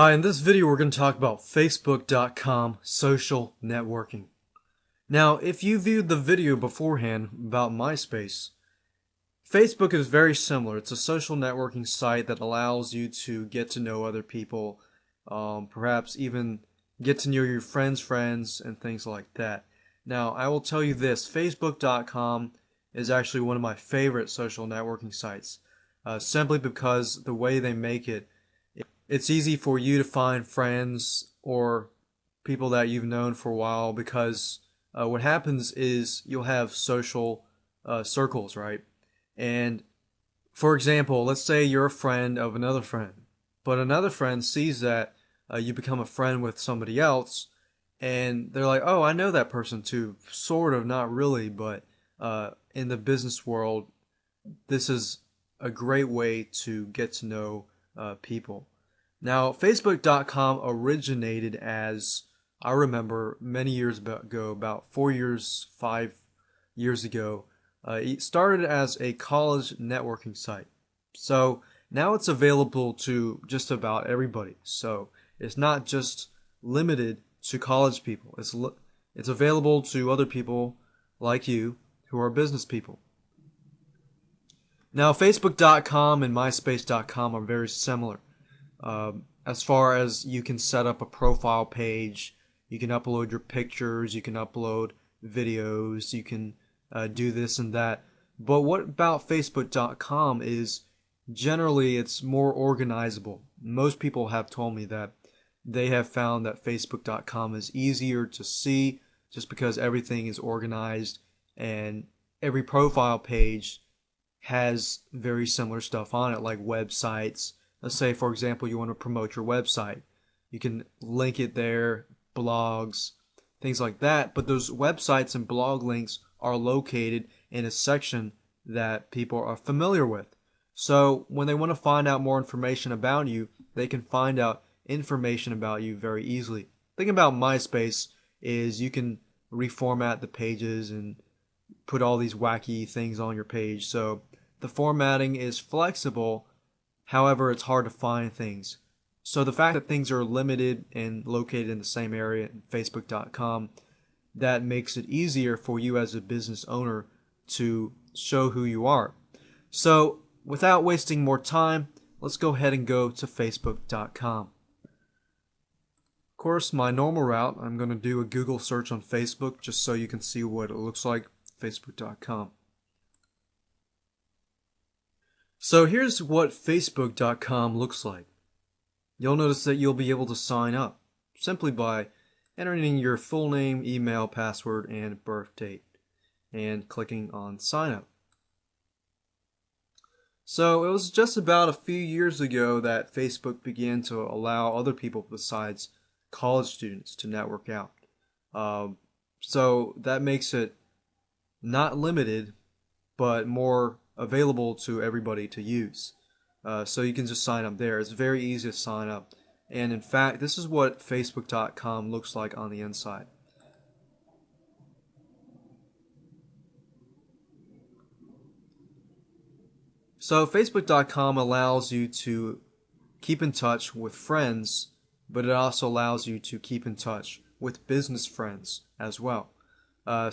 Hi, in this video we're going to talk about Facebook.com social networking. Now, if you viewed the video beforehand about MySpace, Facebook is very similar. It's a social networking site that allows you to get to know other people, perhaps even get to know your friends' friends and things like that. Now, I will tell you this, Facebook.com is actually one of my favorite social networking sites, simply because the way they make it, it's easy for you to find friends or people that you've known for a while because what happens is you'll have social circles, right? And for example, let's say you're a friend of another friend, but another friend sees that you become a friend with somebody else, and they're like, "Oh, I know that person too." Sort of, not really, but in the business world, this is a great way to get to know people. Now, Facebook.com originated as, I remember many years ago, about 4 years, 5 years ago, it started as a college networking site. So now it's available to just about everybody. So it's not just limited to college people. It's available to other people like you who are business people. Now, Facebook.com and MySpace.com are very similar. As far as you can set up a profile page, you can upload your pictures, you can upload videos, you can do this and that. But what about Facebook.com is generally it's more organizable. Most people have told me that they have found that Facebook.com is easier to see just because everything is organized and every profile page has very similar stuff on it, like websites. Let's say, for example, you want to promote your website. You can link it there, blogs, things like that. But those websites and blog links are located in a section that people are familiar with. So when they want to find out more information about you, they can find out information about you very easily. The thing about MySpace is you can reformat the pages and put all these wacky things on your page. So the formatting is flexible. However, it's hard to find things. So the fact that things are limited and located in the same area in Facebook.com, that makes it easier for you as a business owner to show who you are. So without wasting more time, let's go ahead and go to Facebook.com. Of course, my normal route, I'm going to do a Google search on Facebook just so you can see what it looks like, Facebook.com. So here's what Facebook.com looks like. You'll notice that you'll be able to sign up simply by entering your full name, email, password, and birth date, and clicking on sign up. So it was just about a few years ago that Facebook began to allow other people besides college students to network out. So that makes it not limited, but more available to everybody to use. So you can just sign up there. It's very easy to sign up. And in fact, this is what Facebook.com looks like on the inside. So Facebook.com allows you to keep in touch with friends, but it also allows you to keep in touch with business friends as well.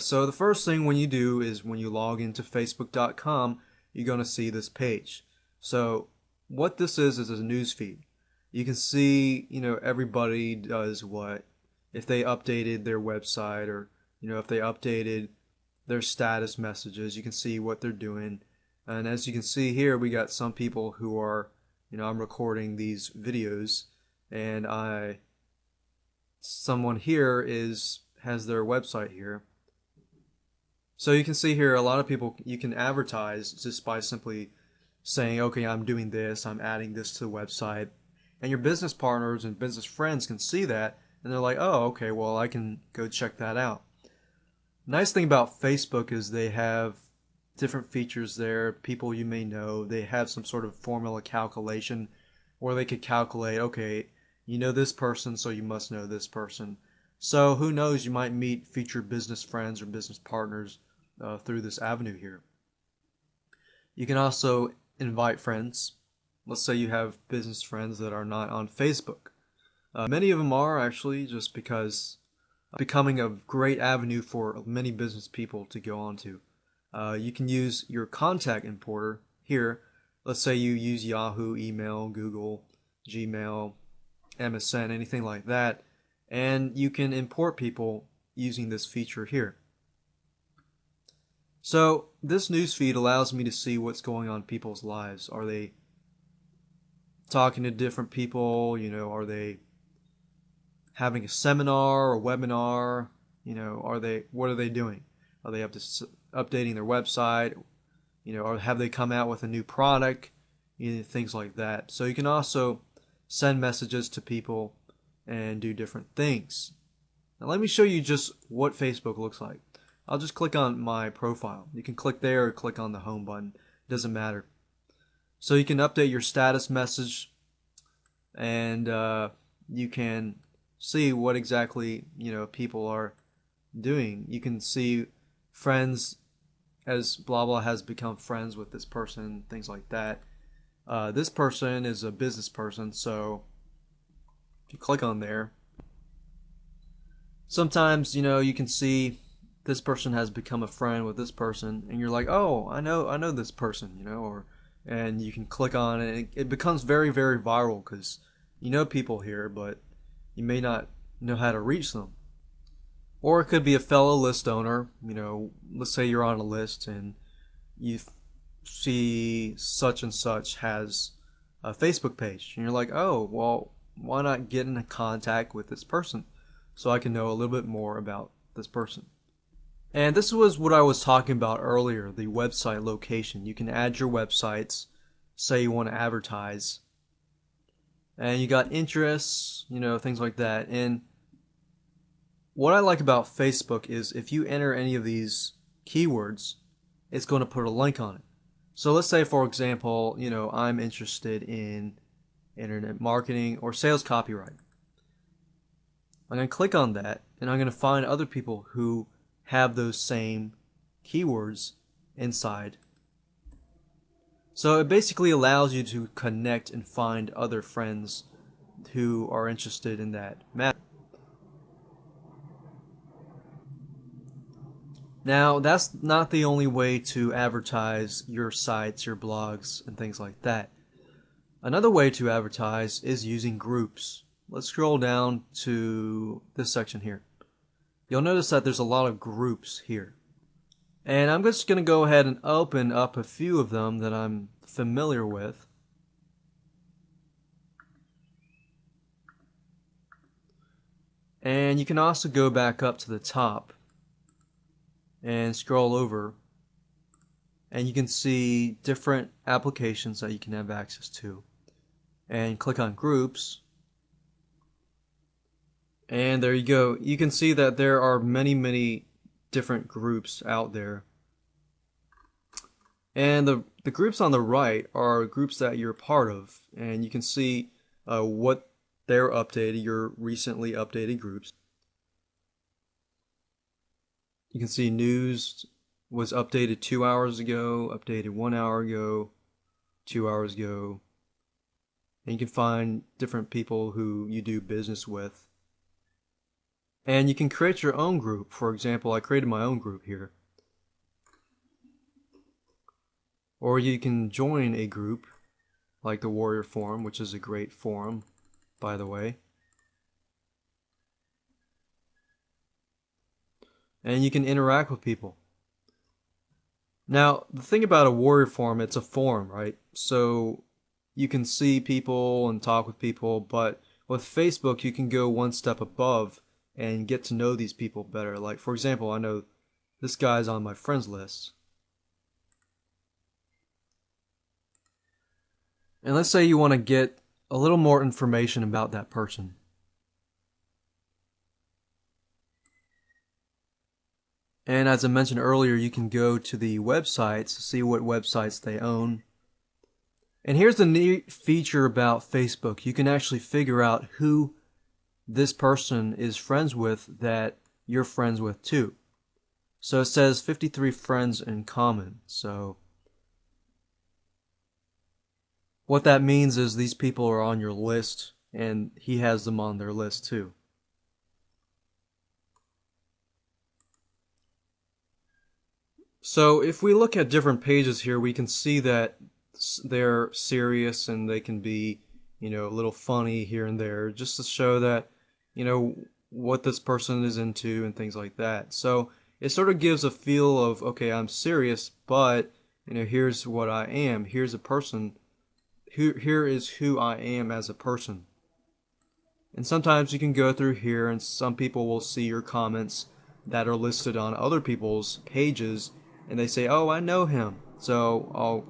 So the first thing when you do is when you log into Facebook.com, you're going to see this page. So what this is a news feed. You can see, everybody does what. If they updated their website or, if they updated their status messages, you can see what they're doing. And as you can see here, we got some people who are, I'm recording these videos and someone here has their website here. So you can see here a lot of people, you can advertise just by simply saying, okay, I'm doing this, I'm adding this to the website. And your business partners and business friends can see that and they're like, oh, okay, well, I can go check that out. Nice thing about Facebook is they have different features there. People you may know, they have some sort of formula calculation where they could calculate, okay, you know this person, so you must know this person. So who knows, you might meet future business friends or business partners through this avenue here. You can also invite friends. Let's say you have business friends that are not on Facebook. Many of them are actually just because becoming a great avenue for many business people to go onto. You can use your contact importer here. Let's say you use Yahoo, email, Google, Gmail, MSN, anything like that, and you can import people using this feature here. So this newsfeed allows me to see what's going on in people's lives. Are they talking to different people? Are they having a seminar or webinar? What are they doing? Are they updating their website? Or have they come out with a new product? Things like that. So you can also send messages to people and do different things. Now let me show you just what Facebook looks like. I'll just click on my profile. You can click there or click on the home button. It doesn't matter. So you can update your status message, and you can see what exactly people are doing. You can see friends, as blah blah has become friends with this person, things like that. This person is a business person, so if you click on there, sometimes you can see this person has become a friend with this person, and you're like, oh, I know this person, and you can click on it, and it becomes very, very viral because people here, but you may not know how to reach them. Or it could be a fellow list owner. Let's say you're on a list and you see such and such has a Facebook page, and you're like, oh, well, why not get in contact with this person so I can know a little bit more about this person. And this was what I was talking about earlier, the website location. You can add your websites, say you want to advertise, and you got interests, things like that. And what I like about Facebook is if you enter any of these keywords, it's going to put a link on it. So let's say, for example, I'm interested in internet marketing or sales copyright. I'm going to click on that, and I'm going to find other people who have those same keywords inside. So it basically allows you to connect and find other friends who are interested in that matter. Now, that's not the only way to advertise your sites, your blogs, and things like that. Another way to advertise is using groups. Let's scroll down to this section here. You'll notice that there's a lot of groups here. And I'm just going to go ahead and open up a few of them that I'm familiar with. And you can also go back up to the top and scroll over, and you can see different applications that you can have access to. And click on groups, and there you go. You can see that there are many different groups out there. And the groups on the right are groups that you're part of, and you can see what they're updated, your recently updated groups. You can see news was updated 2 hours ago, updated 1 hour ago, 2 hours ago. And you can find different people who you do business with. And you can create your own group. For example, I created my own group here. Or you can join a group like the Warrior Forum, which is a great forum, by the way. And you can interact with people. Now, the thing about a Warrior Forum, it's a forum, right? So you can see people and talk with people, but with Facebook, you can go one step above and get to know these people better. Like, for example, I know this guy's on my friends list. And let's say you want to get a little more information about that person. And as I mentioned earlier, you can go to the websites, see what websites they own. And here's the neat feature about Facebook. You can actually figure out who this person is friends with that you're friends with too. So it says 53 friends in common. So what that means is these people are on your list and he has them on their list too. So if we look at different pages here, we can see that they're serious and they can be, a little funny here and there, just to show that, what this person is into and things like that. So it sort of gives a feel of, okay, I'm serious, but, here's what I am. Here's a person. Here is who I am as a person. And sometimes you can go through here and some people will see your comments that are listed on other people's pages and they say, oh, I know him. So I'll,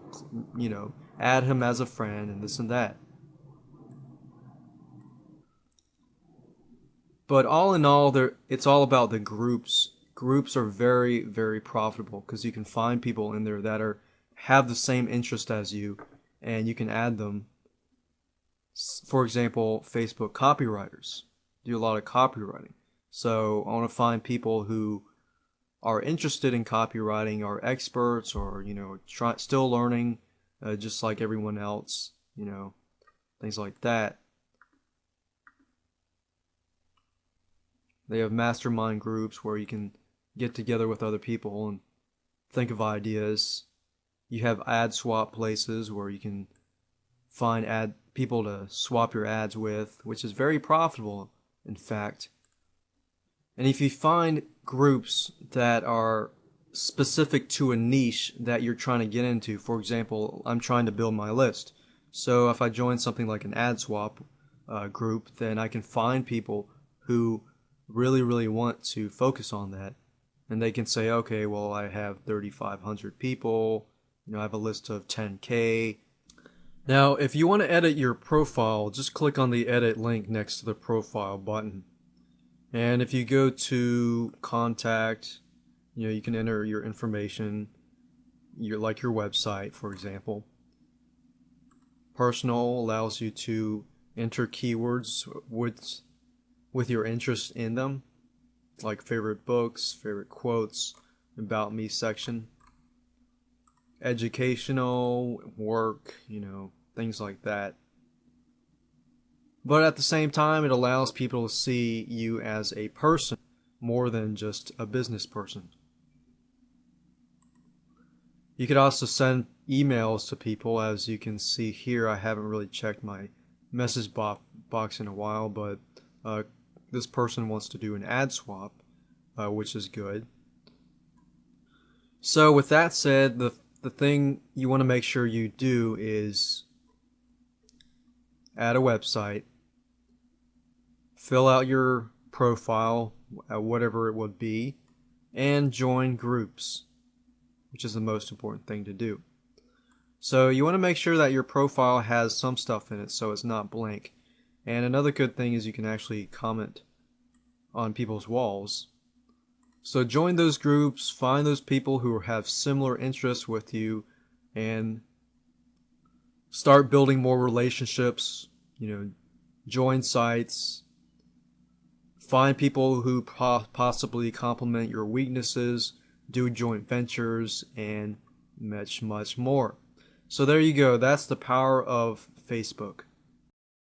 add him as a friend and this and that. But all in all, it's all about the groups. Groups are very, very profitable because you can find people in there that have the same interest as you and you can add them. For example, Facebook copywriters do a lot of copywriting. So I want to find people who are interested in copywriting, are experts, or still learning, just like everyone else. Things like that. They have mastermind groups where you can get together with other people and think of ideas. You have ad swap places where you can find people to swap your ads with, which is very profitable, in fact. And if you find groups that are specific to a niche that you're trying to get into, for example, I'm trying to build my list. So if I join something like an ad swap group, then I can find people who really, really want to focus on that. And they can say, okay, well, I have 3,500 people, I have a list of 10K. Now, if you want to edit your profile, just click on the edit link next to the profile button. And if you go to contact, you can enter your information, like your website, for example. Personal allows you to enter keywords with your interest in them, like favorite books, favorite quotes, about me section. Educational, work, things like that. But at the same time, it allows people to see you as a person more than just a business person. You could also send emails to people. As you can see here, I haven't really checked my message box in a while, but this person wants to do an ad swap, which is good. So with that said, the thing you want to make sure you do is add a website, fill out your profile, whatever it would be, and join groups, which is the most important thing to do. So you want to make sure that your profile has some stuff in it so it's not blank. And another good thing is you can actually comment on people's walls. So join those groups, find those people who have similar interests with you, and start building more relationships, join sites, find people who possibly complement your weaknesses, do joint ventures, and much, much more. So there you go. That's the power of Facebook.